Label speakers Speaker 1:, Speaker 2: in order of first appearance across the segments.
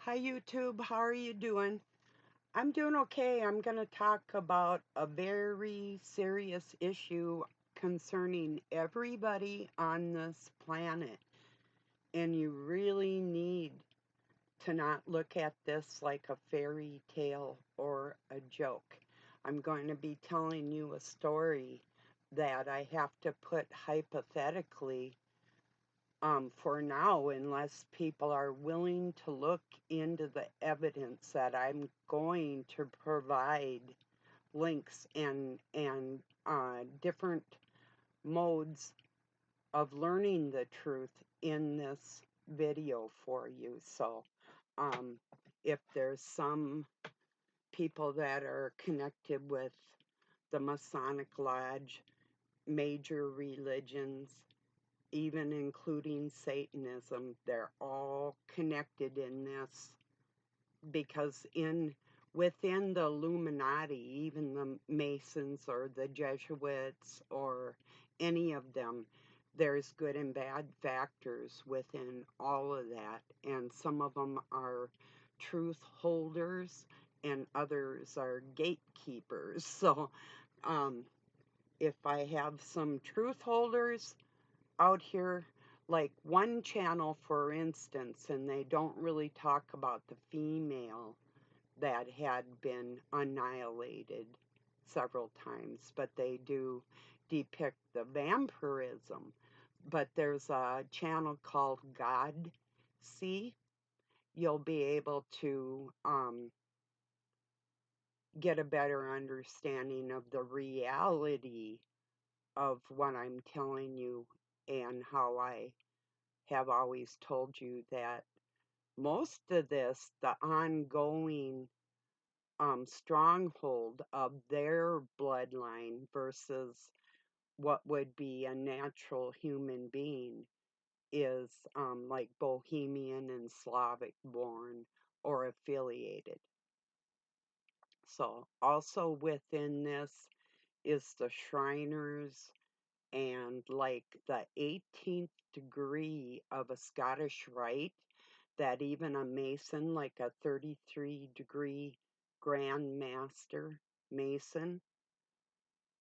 Speaker 1: Hi YouTube, how are you doing? I'm doing okay. I'm going to talk about a very serious issue concerning everybody on this planet. And you really need to not look at this like a fairy tale or a joke. I'm going to be telling you a story that I have to put hypothetically for now, unless people are willing to look into the evidence that I'm going to provide links and different modes of learning the truth in this video for you. So, um, if there's some people that are connected with the Masonic Lodge, major religions, even including Satanism, they're all connected in this because in within the Illuminati, even the Masons or the Jesuits or any of them, there's good and bad factors within all of that, and some of them are truth holders and others are gatekeepers. So um, if I have some truth holders out here, like one channel, for instance, and they don't really talk about the female that had been annihilated several times, but they do depict the vampirism. But there's a channel called God See. You'll be able to get a better understanding of the reality of what I'm telling you and how I have always told you that most of this, the ongoing stronghold of their bloodline versus what would be a natural human being, is like Bohemian and Slavic born or affiliated. So, also within this is the Shriners and like the 18th degree of a Scottish Rite, that even a Mason, like a 33-degree Grand Master Mason,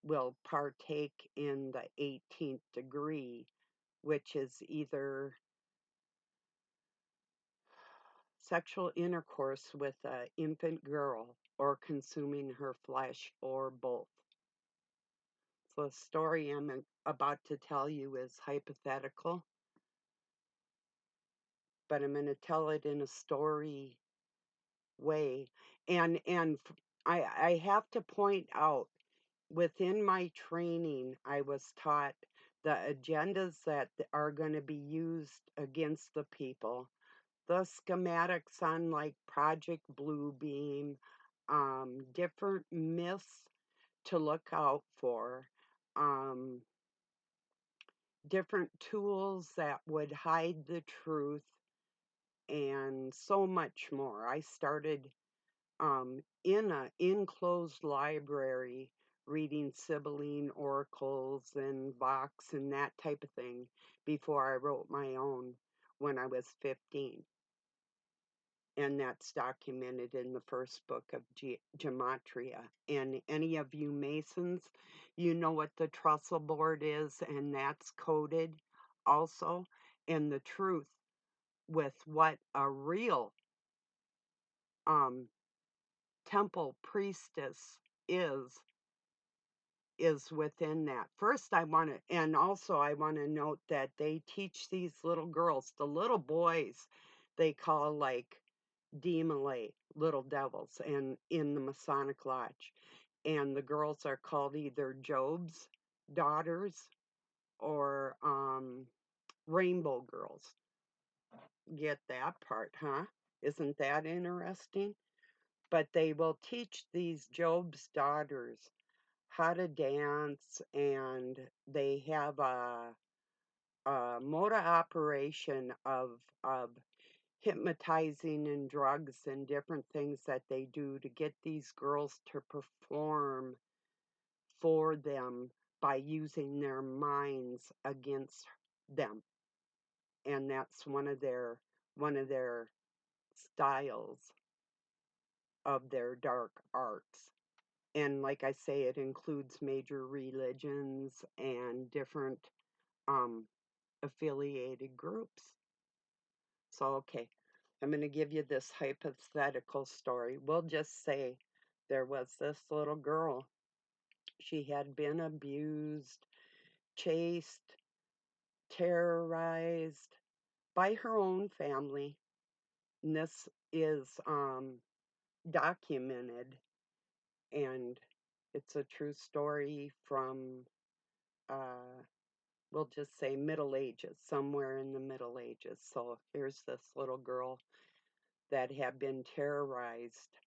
Speaker 1: will partake in the 18th degree, which is either sexual intercourse with an infant girl or consuming her flesh or both. So the story I'm about to tell you is hypothetical, but I'm going to tell it in a story way. And I have to point out, within my training, I was taught the agendas that are going to be used against the people, the schematics on like Project Bluebeam, different myths to look out for, um, different tools that would hide the truth, and so much more. I started in a enclosed library reading Sibylline oracles and Vox and that type of thing before I wrote my own when I was 15. And that's documented in the first book of Gematria. And any of you Masons, you know what the trestle board is, and that's coded also. And the truth with what a real um, temple priestess is is within that. First, I want to, and also I want to note that they teach these little girls, the little boys, they call like demolay, little devils, and in the Masonic Lodge. And the girls are called either Job's daughters or rainbow girls. Get that part, huh? Isn't that interesting? But they will teach these Job's daughters how to dance, and they have a mode of operation of hypnotizing and drugs and different things that they do to get these girls to perform for them by using their minds against them. And that's one of their styles of their dark arts. And like I say, it includes major religions and different um, affiliated groups. So, okay, I'm going to give you this hypothetical story. We'll just say there was this little girl. She had been abused, chased, terrorized by her own family. And this is documented, and it's a true story from, uh, we'll just say, Middle Ages, somewhere in the Middle Ages. So here's this little girl that had been terrorized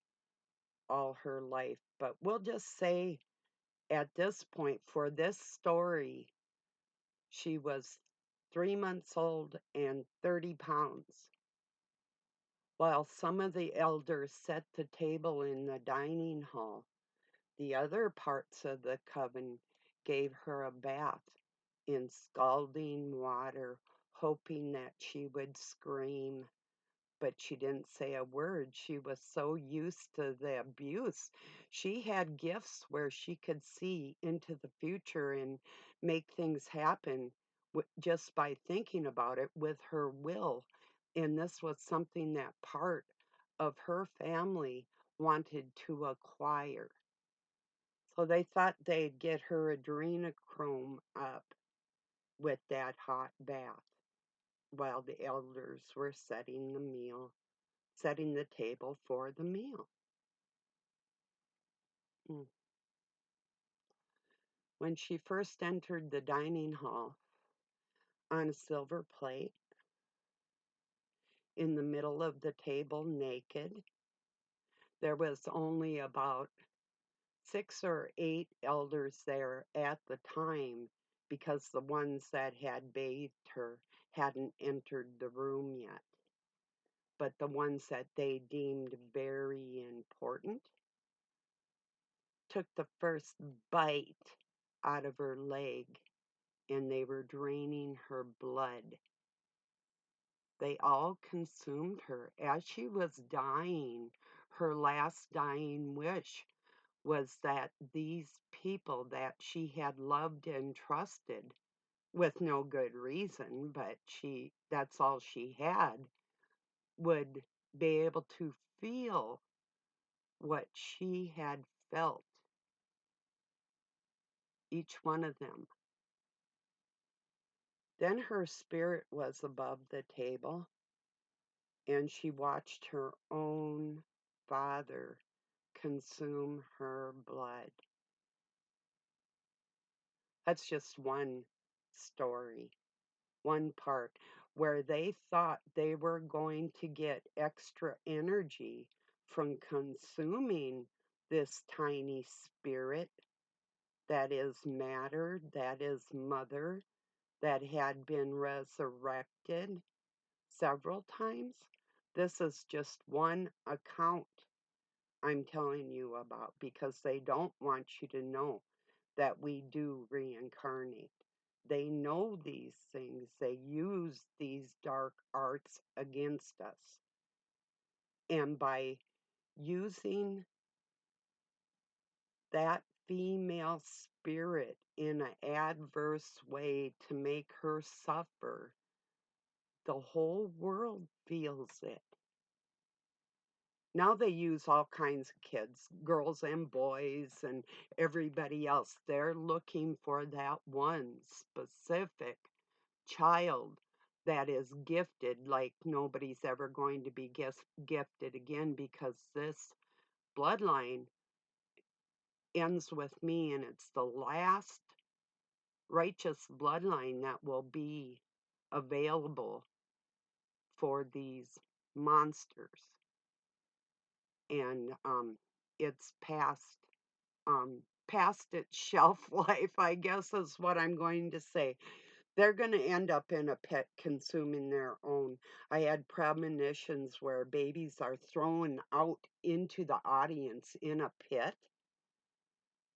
Speaker 1: all her life. But we'll just say at this point, for this story, she was 3 months old and 30 pounds. While some of the elders set the table in the dining hall, the other parts of the coven gave her a bath in scalding water, hoping that she would scream. But she didn't say a word. She was so used to the abuse. She had gifts where she could see into the future and make things happen just by thinking about it with her will. And this was something that part of her family wanted to acquire. So they thought they'd get her adrenochrome up with that hot bath while the elders were setting the table for the meal. Mm. When she first entered the dining hall on a silver plate, in the middle of the table, naked, there was only about 6 or 8 elders there at the time because the ones that had bathed her hadn't entered the room yet. But the ones that they deemed very important took the first bite out of her leg, and they were draining her blood. They all consumed her. As she was dying, her last dying wish was that these people that she had loved and trusted with no good reason, but that's all she had, would be able to feel what she had felt, each one of them. Then her spirit was above the table, and she watched her own father consume her blood. That's just one story, one part where they thought they were going to get extra energy from consuming this tiny spirit that is matter, that is mother, that had been resurrected several times. This is just one account I'm telling you about because they don't want you to know that we do reincarnate. They know these things. They use these dark arts against us. And by using that female spirit in an adverse way to make her suffer, the whole world feels it. Now they use all kinds of kids, girls and boys and everybody else. They're looking for that one specific child that is gifted like nobody's ever going to be gifted again, because this bloodline ends with me, and it's the last righteous bloodline that will be available for these monsters. And it's past its shelf life, I guess is what I'm going to say. They're going to end up in a pit consuming their own. I had premonitions where babies are thrown out into the audience in a pit,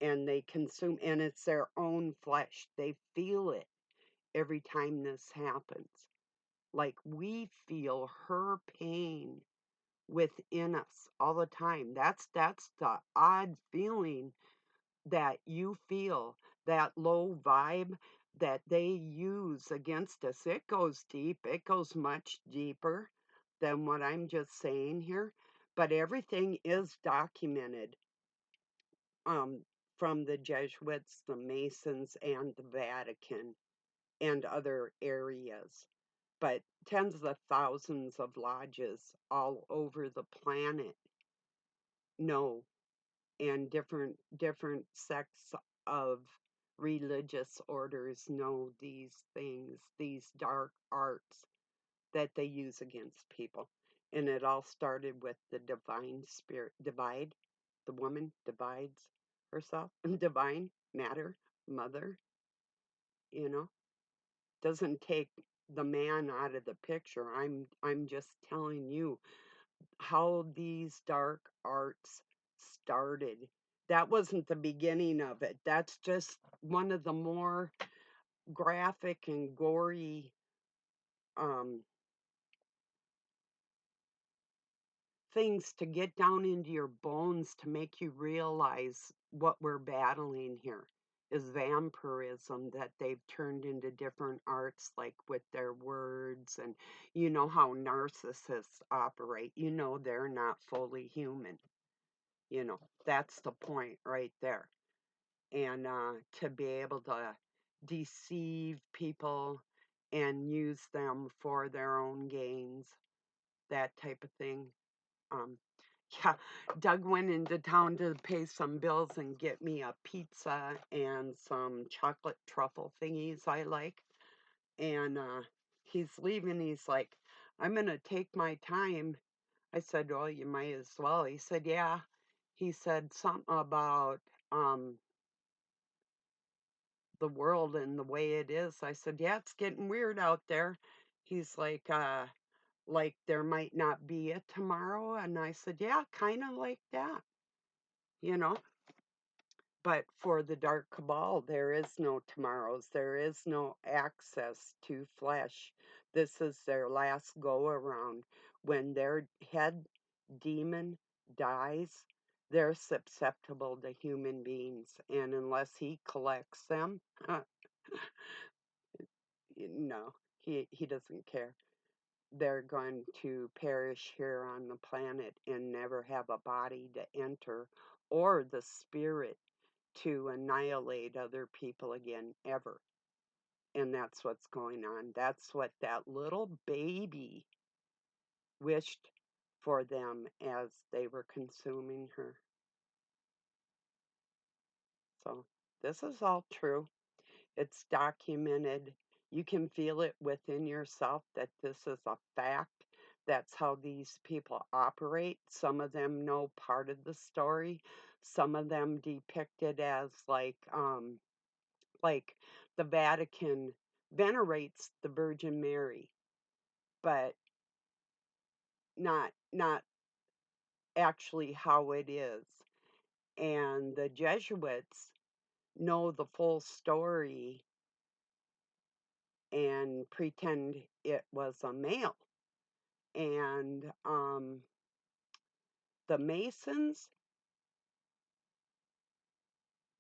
Speaker 1: and they consume, and it's their own flesh. They feel it every time this happens. Like we feel her pain within us all the time. That's the odd feeling that you feel, that low vibe that they use against us. It goes deep, it goes much deeper than what I'm just saying here, but everything is documented, um, from the Jesuits, the Masons, and the Vatican and other areas. But tens of thousands of lodges all over the planet know, and different sects of religious orders know these things, these dark arts that they use against people. And it all started with the divine spirit divide. The woman divides herself. Divine matter, mother, you know. Doesn't take the man out of the picture. I'm just telling you how these dark arts started. That wasn't the beginning of it. That's just one of the more graphic and gory, um, things to get down into your bones to make you realize what we're battling here is vampirism that they've turned into different arts, like with their words. And you know how narcissists operate. You know they're not fully human. You know, that's the point right there. And to be able to deceive people and use them for their own gains, that type of thing. Um, yeah, Doug went into town to pay some bills and get me a pizza and some chocolate truffle thingies I like. And he's leaving. He's like, I'm going to take my time. I said, well, you might as well. He said, yeah. He said something about um, the world and the way it is. I said, yeah, it's getting weird out there. He's like there might not be a tomorrow. And I said, yeah, kind of like that, you know. But for the dark cabal, there is no tomorrows. There is no access to flesh. This is their last go around. When their head demon dies, they're susceptible to human beings. And unless he collects them, no, he doesn't care. They're going to perish here on the planet and never have a body to enter or the spirit to annihilate other people again, ever. And that's what's going on. That's what that little baby wished for them as they were consuming her. So, this is all true. It's documented. You can feel it within yourself that this is a fact. That's how these people operate. Some of them know part of the story. Some of them depict it as like the Vatican venerates the Virgin Mary, but not actually how it is. And the Jesuits know the full story and pretend it was a male. And the Masons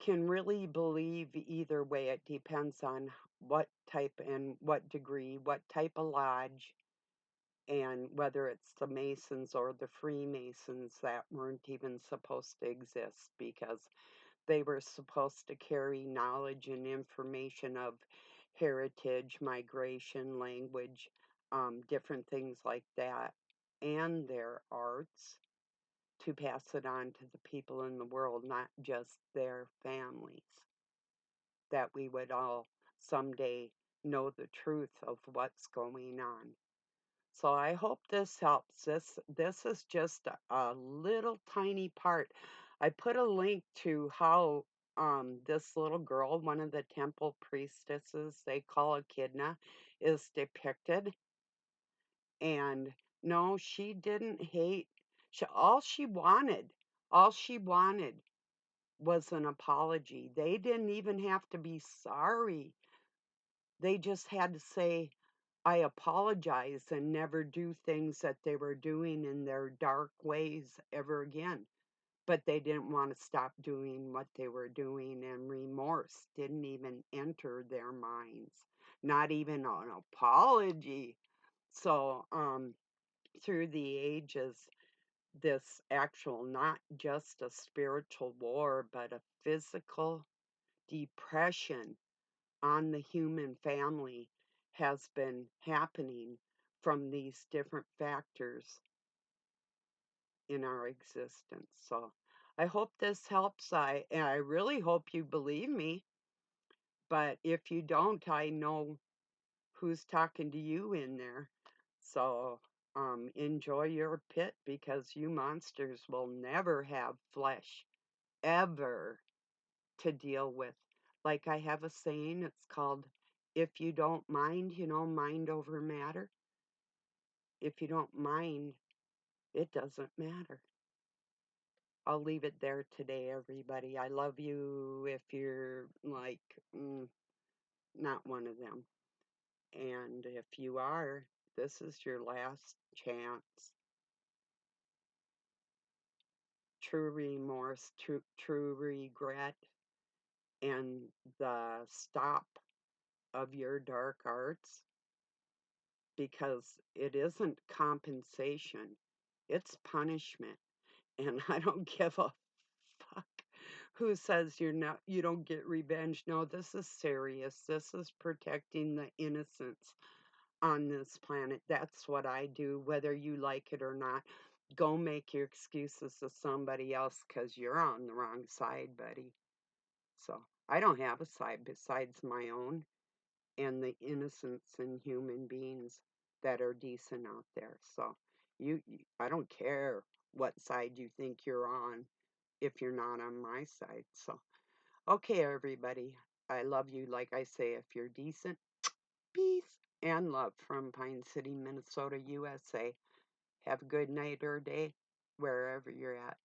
Speaker 1: can really believe either way. It depends on what type and what degree, what type of lodge, and whether it's the Masons or the Freemasons that weren't even supposed to exist, because they were supposed to carry knowledge and information of heritage, migration, language, different things like that, and their arts, to pass it on to the people in the world, not just their families, that we would all someday know the truth of what's going on. So I hope this helps. This is just a little tiny part. I put a link to how this little girl, one of the temple priestesses they call Echidna, is depicted. And no, she didn't hate. All she wanted was an apology. They didn't even have to be sorry. They just had to say, I apologize and never do things that they were doing in their dark ways ever again. But they didn't want to stop doing what they were doing, and remorse didn't even enter their minds, not even an apology. So, through the ages, this actual, not just a spiritual war, but a physical depression on the human family has been happening from these different factors in our existence. So I hope this helps. I really hope you believe me, but if you don't, I know who's talking to you in there. So enjoy your pit, because you monsters will never have flesh ever to deal with. Like I have a saying, it's called, if you don't mind, mind over matter. If you don't mind, it doesn't matter. I'll leave it there today, everybody. I love you if you're like not one of them. And if you are, this is your last chance. True remorse, true regret, and the stop of your dark arts, because it isn't compensation, it's punishment. And I don't give a fuck who says you don't get revenge. No, this is serious. This is protecting the innocents on this planet. That's what I do, whether you like it or not. Go make your excuses to somebody else, because you're on the wrong side, buddy. So I don't have a side besides my own and the innocents and human beings that are decent out there. So I don't care what side you think you're on if you're not on my side. So, okay, everybody, I love you. Like I say, if you're decent, peace and love from Pine City, Minnesota, USA. Have a good night or day wherever you're at.